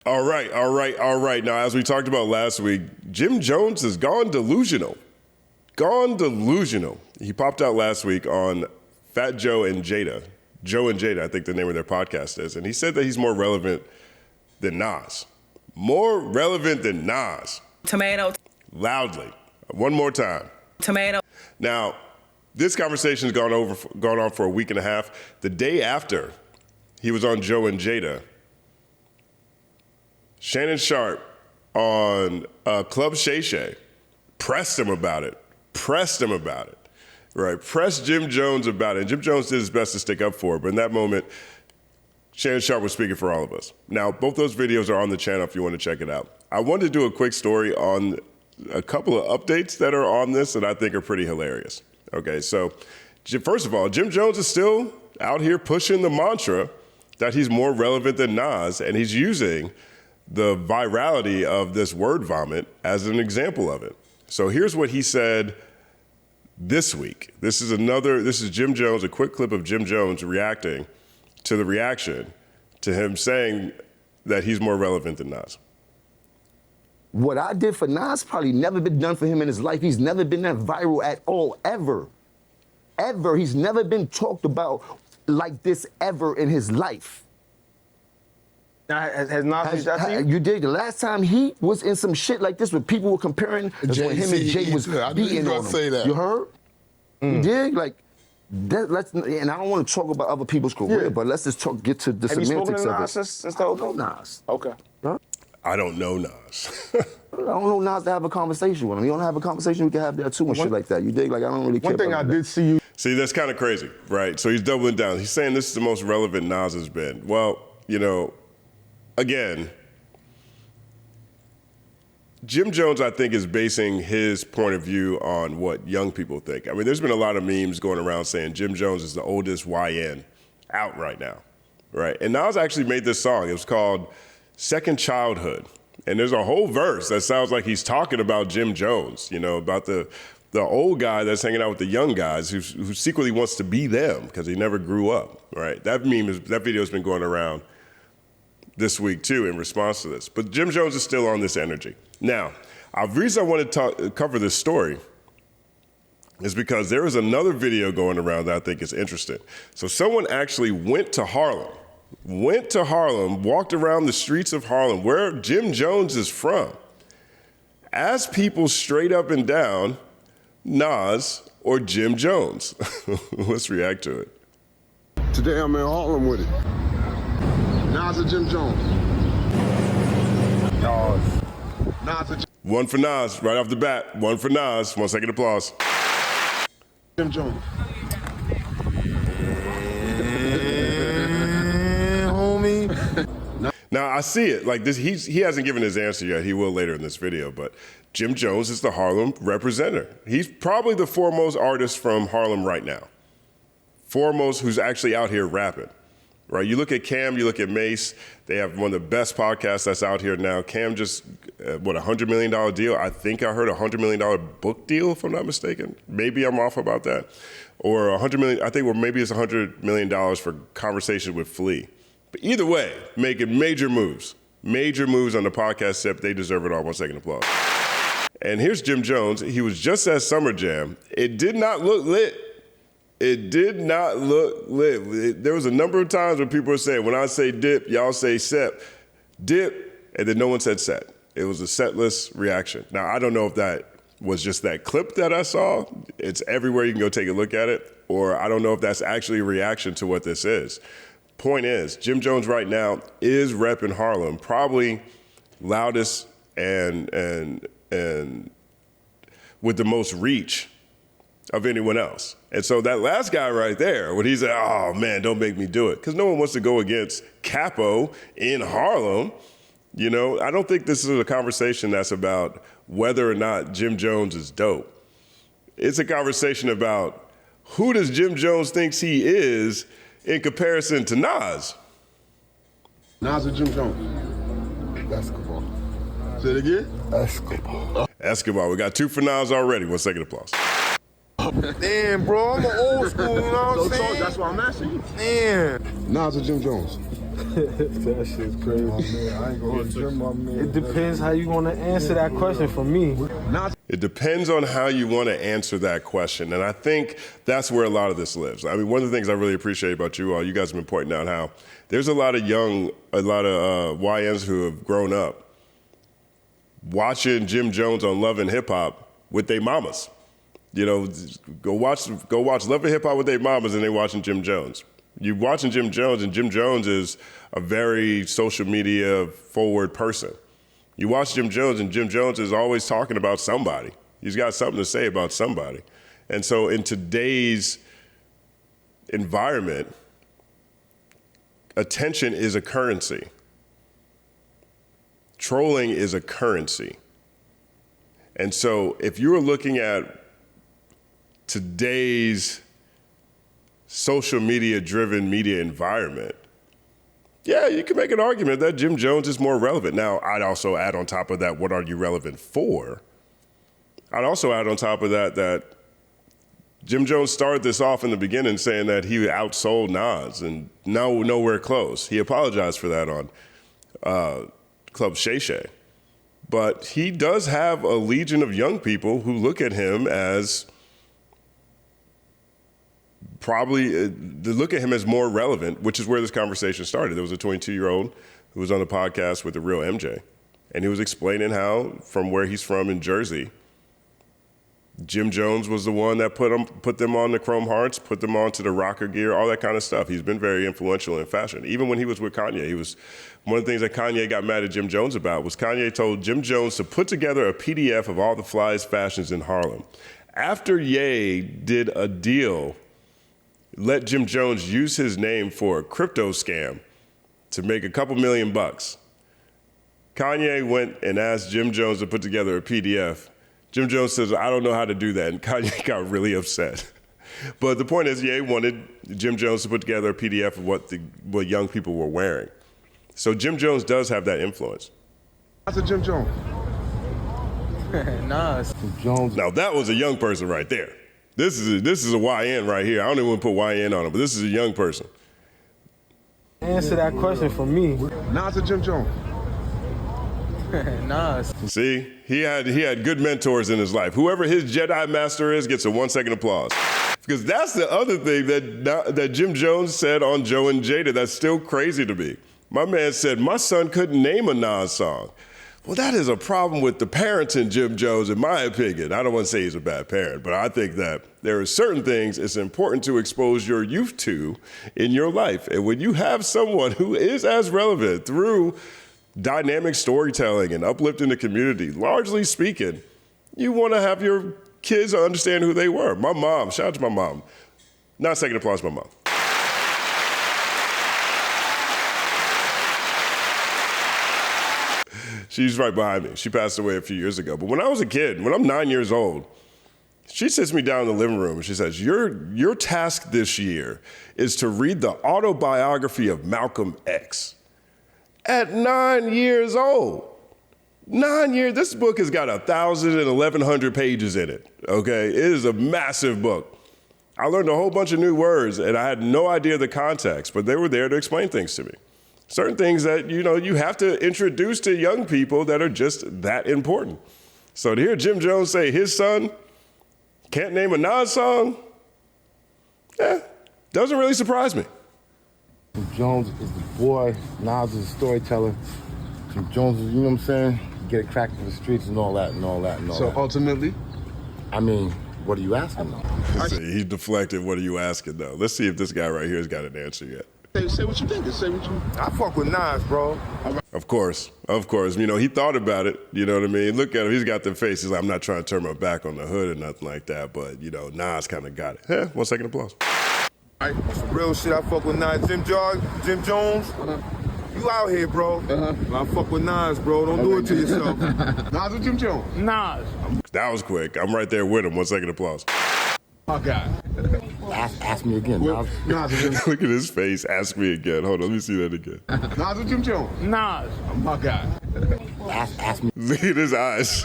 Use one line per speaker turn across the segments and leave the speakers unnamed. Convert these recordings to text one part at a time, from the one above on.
All right. Now, as we talked about last week, Jim Jones has gone delusional. He popped out last week on Fat Joe and Jada. Joe and Jada, I think the name of their podcast is. And he said that he's more relevant than Nas. More relevant than Nas.
Tomato.
Loudly. One more time.
Tomato.
Now, this conversation has gone on for a week and a half. The day after he was on Joe and Jada, Shannon Sharp on Club Shay Shay pressed him about it, right? Pressed Jim Jones about it. And Jim Jones did his best to stick up for it, but in that moment, Shannon Sharp was speaking for all of us. Now, both those videos are on the channel if you want to check it out. I wanted to do a quick story on a couple of updates that are on this that I think are pretty hilarious. Okay, so first of all, Jim Jones is still out here pushing the mantra that he's more relevant than Nas, and he's using the virality of this word vomit as an example of it. So here's what he said this week. This is Jim Jones, a quick clip of Jim Jones reacting to the reaction to him saying that he's more relevant than Nas.
What I did for Nas probably never been done for him in his life. He's never been that viral at all, ever. Ever. He's never been talked about like this ever in his life.
Now, has Nas reached out to you?
You did. The last time he was in some shit like this where people were comparing, that's when him and Jay was beating on him.
Say that.
You heard? You dig? Like, and I don't want to talk about other people's career, but let's just get to the semantics of it.
Have you spoken to Nas since the whole thing?
Nas.
Okay.
Huh?
I don't know Nas.
I don't know Nas to have a conversation with him. You don't have a conversation, we can have that too and shit like that. You dig? Like, I don't really care.
One thing I did see you.
See, that's kind of crazy, right? So he's doubling down. He's saying this is the most relevant Nas has been. Well, again, Jim Jones, I think, is basing his point of view on what young people think. I mean, there's been a lot of memes going around saying Jim Jones is the oldest YN out right now, right? And Nas actually made this song. It was called Second Childhood. And there's a whole verse that sounds like he's talking about Jim Jones, about the old guy that's hanging out with the young guys who secretly wants to be them because he never grew up, right? That video has been going around this week too in response to this. But Jim Jones is still on this energy. Now, the reason I want to cover this story is because there is another video going around that I think is interesting. So someone actually went to Harlem, walked around the streets of Harlem, where Jim Jones is from, asked people straight up and down, Nas or Jim Jones. Let's react to it.
Today I'm in Harlem with it. Nas or Jim Jones? Nas or
One for Nas, right off the bat. One for Nas. 1 second applause.
Jim Jones. Homie.
Now, I see it. Like this, he hasn't given his answer yet. He will later in this video. But Jim Jones is the Harlem representative. He's probably the foremost artist from Harlem right now. Foremost who's actually out here rapping. Right, you look at Cam, you look at Mace, they have one of the best podcasts that's out here now. Cam just, $100 million deal? I think I heard a $100 million book deal, if I'm not mistaken. Maybe I'm off about that. Or $100 million, I think, or maybe it's $100 million for conversation with Flea. But either way, making major moves on the podcast tip. They deserve it all. 1 second applause. And here's Jim Jones. He was just at Summer Jam. It did not look lit. There was a number of times when people were saying, when I say dip, y'all say set. Dip, and then no one said set. It was a setless reaction. Now, I don't know if that was just that clip that I saw. It's everywhere. You can go take a look at it. Or I don't know if that's actually a reaction to what this is. Point is, Jim Jones right now is repping Harlem, probably loudest and with the most reach of anyone else. And so that last guy right there, when he said, oh man, don't make me do it, because no one wants to go against Capo in Harlem. I don't think this is a conversation that's about whether or not Jim Jones is dope. It's a conversation about who does Jim Jones thinks he is in comparison to Nas.
Nas or Jim Jones? Escobar. Say it again?
Escobar. We got 2 for Nas already. 1 second applause.
Damn, bro, I'm an old school, you know what I'm saying? That's why I'm asking you. Damn. Nas or Jim Jones?
That shit's crazy. Man, I ain't gonna gym my man.
It depends how you want to answer that question for me.
It depends on how you want to answer that question. And I think that's where a lot of this lives. I mean, one of the things I really appreciate about you all, you guys have been pointing out how there's a lot of YNs who have grown up watching Jim Jones on Love and Hip Hop with their mamas. You know, go watch Love and Hip Hop with their mamas and they watching Jim Jones. You're watching Jim Jones, and Jim Jones is a very social media forward person. You watch Jim Jones, and Jim Jones is always talking about somebody. He's got something to say about somebody. And so in today's environment, attention is a currency. Trolling is a currency. And so if you're looking at today's social media-driven media environment, yeah, you can make an argument that Jim Jones is more relevant. Now, I'd also add on top of that, what are you relevant for? I'd also add on top of that Jim Jones started this off in the beginning saying that he outsold Nas, and nowhere close. He apologized for that on Club Shay Shay. But he does have a legion of young people who look at him as they look at him as more relevant, which is where this conversation started. There was a 22-year-old who was on the podcast with the real MJ, and he was explaining how, from where he's from in Jersey, Jim Jones was the one that put them on the Chrome Hearts, put them onto the rocker gear, all that kind of stuff. He's been very influential in fashion. Even when he was with Kanye, he was one of the things that Kanye got mad at Jim Jones about was Kanye told Jim Jones to put together a PDF of all the flyest fashions in Harlem. After Ye did a deal, let Jim Jones use his name for a crypto scam to make a couple $1 million. Kanye went and asked Jim Jones to put together a PDF. Jim Jones says, I don't know how to do that, and Kanye got really upset. But the point is, Ye wanted Jim Jones to put together a PDF of what young people were wearing. So Jim Jones does have that influence.
That's a Jim Jones.
Nas.
Jones.
Now that was a young person right there. This is a YN right here. I don't even want to put YN on him, but this is a young person.
Answer that question for me.
Nas a Jim Jones.
Nas.
See, he had good mentors in his life. Whoever his Jedi master is gets a 1-second applause. Because that's the other thing that Jim Jones said on Joe and Jada that's still crazy to me. My man said, my son couldn't name a Nas song. Well, that is a problem with the parenting, Jim Jones, in my opinion. I don't want to say he's a bad parent, but I think that there are certain things it's important to expose your youth to in your life. And when you have someone who is as relevant through dynamic storytelling and uplifting the community, largely speaking, you want to have your kids understand who they were. My mom, shout out to my mom. Not second applause, my mom. She's right behind me. She passed away a few years ago. But when I was a kid, when I'm 9 years old, she sits me down in the living room and she says, your task this year is to read the autobiography of Malcolm X. At 9 years old. 9 years, this book has got 1,000 and 1,100 pages in it, okay? It is a massive book. I learned a whole bunch of new words and I had no idea the context, but they were there to explain things to me. Certain things that, you have to introduce to young people that are just that important. So to hear Jim Jones say his son can't name a Nas song, doesn't really surprise me.
Jim Jones is the boy, Nas is a storyteller. Jim Jones is, you know what I'm saying? Get it cracked in the streets and all that.
So ultimately?
I mean, what are you asking though?
He deflected, what are you asking though? Let's see if this guy right here has got an answer yet.
Say what you think. Say what you...
I fuck with Nas, bro.
Of course. He thought about it, you know what I mean? Look at him, he's got the face. He's like, I'm not trying to turn my back on the hood or nothing like that, but, Nas kind of got it. 1 second applause.
Right. Real shit, I fuck with Nas. Jim Jones, you out here, bro. I fuck with Nas, bro. Don't do it to yourself.
Nas or Jim Jones?
Nas.
That was quick. I'm right there with him. 1 second applause.
My God.
Ask me again.
Nas or Jim Jones?
Look at his face. Ask me again. Hold on, let me see that again.
Nas or Jim Jones?
Nas.
My God.
Ask me.
Look at his eyes.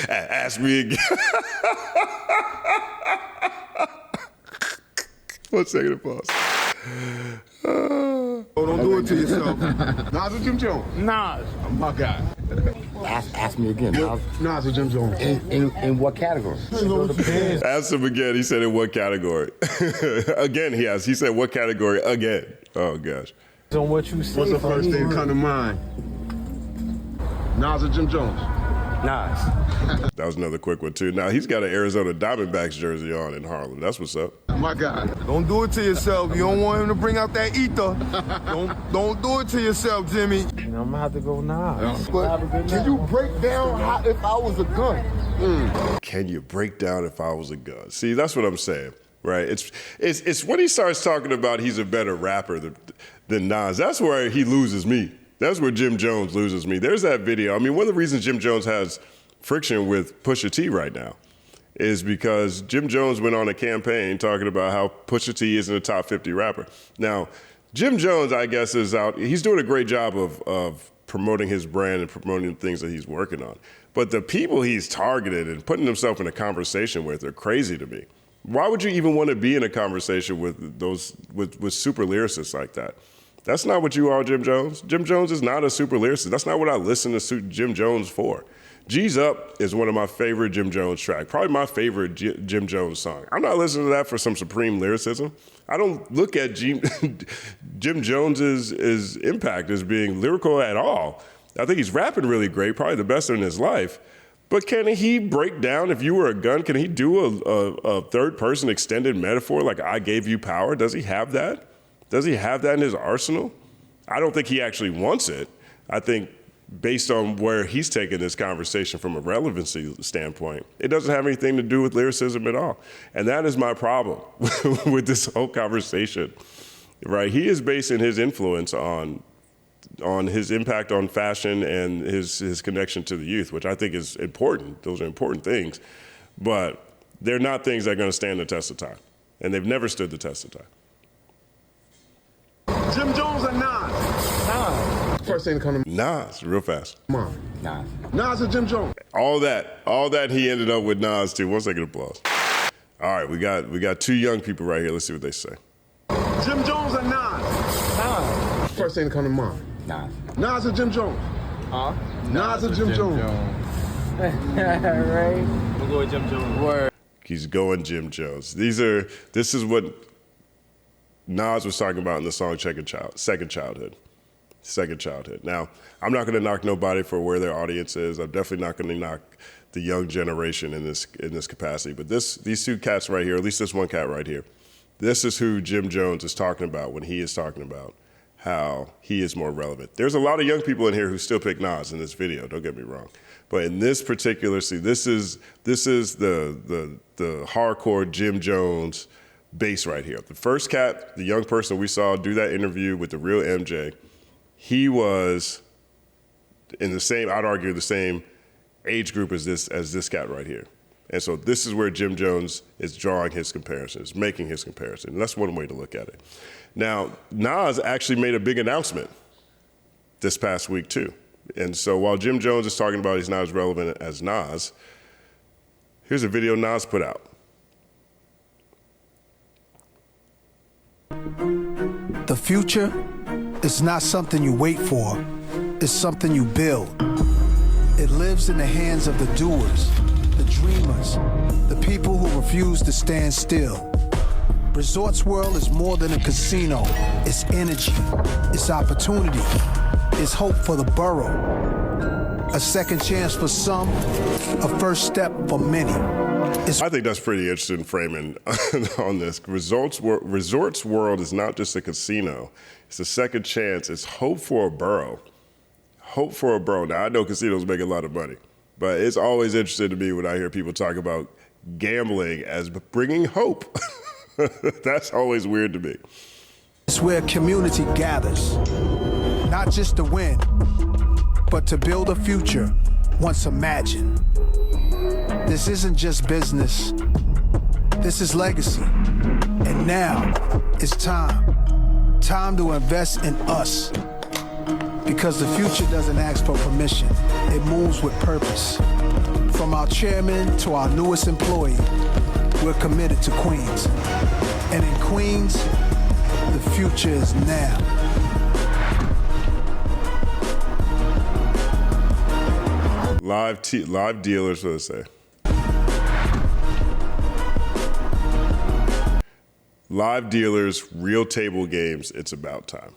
Ask me again. 1 second applause.
Don't do it it to yourself.
Nas or Jim Jones?
Nas.
Oh, my God.
Ask me again.
Nas or Jim Jones?
In what category?
Ask him again. He said in what category? Again, he asked. He said what category again? Oh, gosh.
On what you say.
What's the first thing that come to mind? Nas or Jim Jones?
Nas.
That was another quick one, too. Now, he's got an Arizona Diamondbacks jersey on in Harlem. That's what's up.
Oh, my God.
Don't do it to yourself. You don't want him to bring out that ether. Don't do it to yourself, Jimmy.
I'm gonna have to go Nas.
But can you break down how if I was a gun?
Can you break down if I was a gun? See, that's what I'm saying, right? It's when he starts talking about he's a better rapper than Nas. That's where he loses me. That's where Jim Jones loses me. There's that video. I mean, one of the reasons Jim Jones has friction with Pusha T right now is because Jim Jones went on a campaign talking about how Pusha T isn't a top 50 rapper. Now, Jim Jones, I guess, is out. He's doing a great job of promoting his brand and promoting the things that he's working on. But the people he's targeted and putting himself in a conversation with are crazy to me. Why would you even want to be in a conversation with with super lyricists like that? That's not what you are, Jim Jones. Jim Jones is not a super lyricist. That's not what I listen to Jim Jones for. G's Up is one of my favorite Jim Jones tracks, probably my favorite Jim Jones song. I'm not listening to that for some supreme lyricism. I don't look at Jim Jones's impact as being lyrical at all. I think he's rapping really great, probably the best in his life. But can he break down, if you were a gun, can he do a third person extended metaphor like I gave you power? Does he have that? Does he have that in his arsenal? I don't think he actually wants it. I think based on where he's taking this conversation from a relevancy standpoint, it doesn't have anything to do with lyricism at all. And that is my problem with this whole conversation, right? He is basing his influence on his impact on fashion and his connection to the youth, which I think is important. Those are important things, but they're not things that are going to stand the test of time. And they've never stood the test of time.
Jim Jones or Nas?
Nas.
First thing to come to mind.
Nas, real fast.
Come on.
Nas.
Nas or Jim Jones?
All that he ended up with Nas too. 1 second applause. All right, we got two young people right here. Let's see what they say.
Jim Jones or Nas?
Nas.
First thing to come to mind.
Nas.
Nas or Jim Jones? Nas or Jim Jones?
Right. We'll go with Jim Jones. Word.
He's going Jim Jones. This is what Nas was talking about in the song Second Childhood. Now, I'm not going to knock nobody for where their audience is. I'm definitely not going to knock the young generation in this capacity. But these two cats right here, at least this one cat right here, this is who Jim Jones is talking about when he is talking about how he is more relevant. There's a lot of young people in here who still pick Nas in this video, don't get me wrong. But in this particular, this is the hardcore Jim Jones base right here. The first cat, the young person we saw do that interview with the real MJ, he was in the same, I'd argue, the same age group as this cat right here. And so this is where Jim Jones is drawing his comparisons, making his comparison. And that's one way to look at it. Now, Nas actually made a big announcement this past week too. And so while Jim Jones is talking about he's not as relevant as Nas, here's a video Nas put out.
The future is not something you wait for, it's something you build. It lives in the hands of the doers, the dreamers, the people who refuse to stand still. Resorts World is more than a casino. It's energy, it's opportunity, it's hope for the borough. A second chance for some, a first step for many. I
think that's pretty interesting framing on this. Resorts World is not just a casino. It's a second chance. It's hope for a borough. Hope for a borough. Now, I know casinos make a lot of money, but it's always interesting to me when I hear people talk about gambling as bringing hope. That's always weird to me.
It's where community gathers, not just to win, but to build a future once imagined. This isn't just business, this is legacy. And now it's time to invest in us. Because the future doesn't ask for permission, it moves with purpose. From our chairman to our newest employee, we're committed to Queens. And in Queens, the future is now.
Live dealers, what does it say? Live dealers, real table games, it's about time.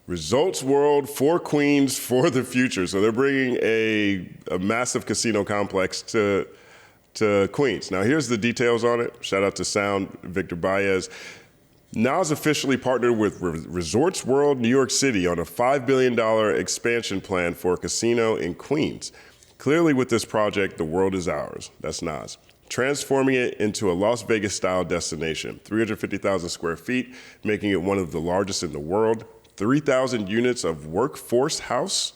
Results World for Queens for the future. So they're bringing a massive casino complex to Queens. Now here's the details on it. Shout out to Sound, Victor Baez. Nas officially partnered with Resorts World New York City on a $5 billion expansion plan for a casino in Queens. Clearly with this project, the world is ours. That's Nas. Transforming it into a Las Vegas-style destination. 350,000 square feet, making it one of the largest in the world. 3,000 units of workforce house.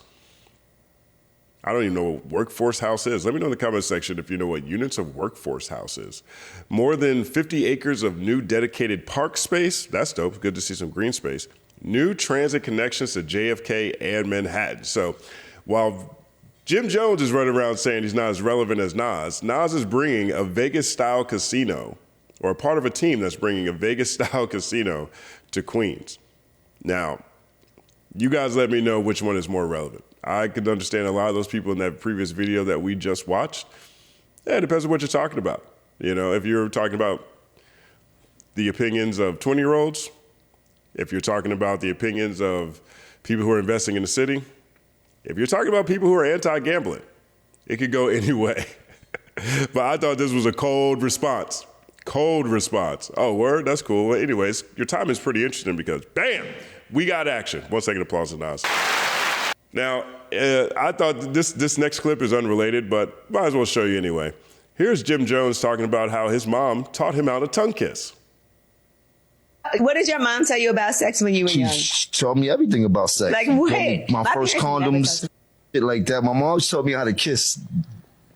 I don't even know what workforce house is. Let me know in the comment section if you know what units of workforce house is. More than 50 acres of new dedicated park space. That's dope. Good to see some green space. New transit connections to JFK and Manhattan. So while Jim Jones is running around saying he's not as relevant as Nas, Nas is bringing a Vegas-style casino, or a part of a team that's bringing a Vegas-style casino to Queens. Now, you guys let me know which one is more relevant. I could understand a lot of those people in that previous video that we just watched. Yeah, it depends on what you're talking about. You know, if you're talking about the opinions of 20-year-olds, if you're talking about the opinions of people who are investing in the city, if you're talking about people who are anti-gambling, it could go any way. But I thought this was a cold response. Cold response. Oh, word? That's cool. Well, anyways, your time is pretty interesting because, bam, we got action. 1 second applause to Nas. Now, I thought this next clip is unrelated, but might as well show you anyway. Here's Jim Jones talking about how his mom taught him how to tongue kiss.
What did your mom tell you about sex when you were young?
She told me everything about sex.
Like what?
My first condoms, shit like that. My mom taught me how to kiss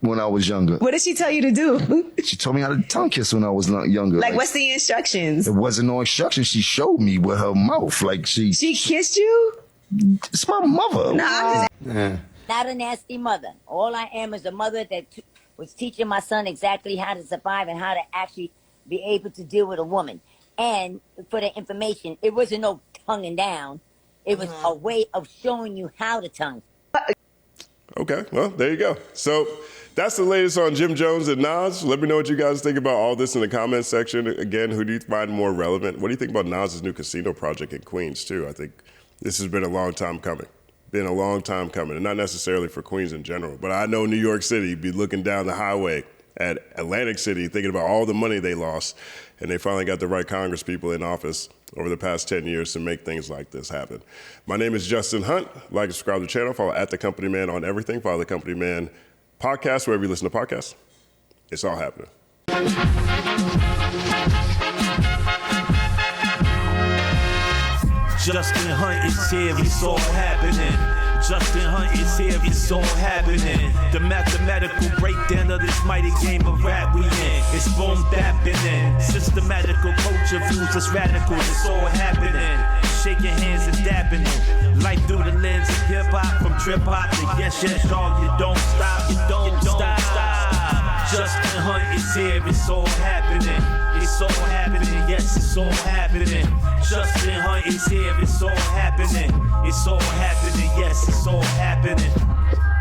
when I was younger.
What did she tell you to do?
She told me how to tongue kiss when I was younger.
Like what's the instructions?
It wasn't no instructions. She showed me with her mouth. Like she
kissed you?
It's my mother.
Nah,
Not a nasty mother. All I am is a mother that was teaching my son exactly how to survive and how to actually be able to deal with a woman. And for the information, it wasn't no tonguing down. It was a way of showing you how to tongue.
Okay, well, there you go. So that's the latest on Jim Jones and Nas. Let me know what you guys think about all this in the comments section. Again, who do you find more relevant? What do you think about Nas's new casino project in Queens, too? I think this has been a long time coming. Been a long time coming, and not necessarily for Queens in general. But I know New York City be looking down the highway at Atlantic City thinking about all the money they lost, and they finally got the right Congress people in office over the past 10 years to make things like this happen. My name is Justin Hunt. Like and subscribe to the channel. Follow at The Company Man on everything. Follow The Company Man podcast wherever you listen to podcasts. It's all happening.
Justin Hunt is here, it's all happening. Justin Hunt is here, it's all happening. The mathematical breakdown of this mighty game of rap we in. It's boom bapping. Systematical culture views us radical, it's all happening. Shaking hands and dabbing it. Life through the lens of hip hop, from trip hop to yes, y'all, you don't stop, you don't stop. Justin Hunt is here, it's all happening. It's all happening, yes, it's all happening. Justin Hunt is here, it's all happening. It's all happening, yes, it's all happening.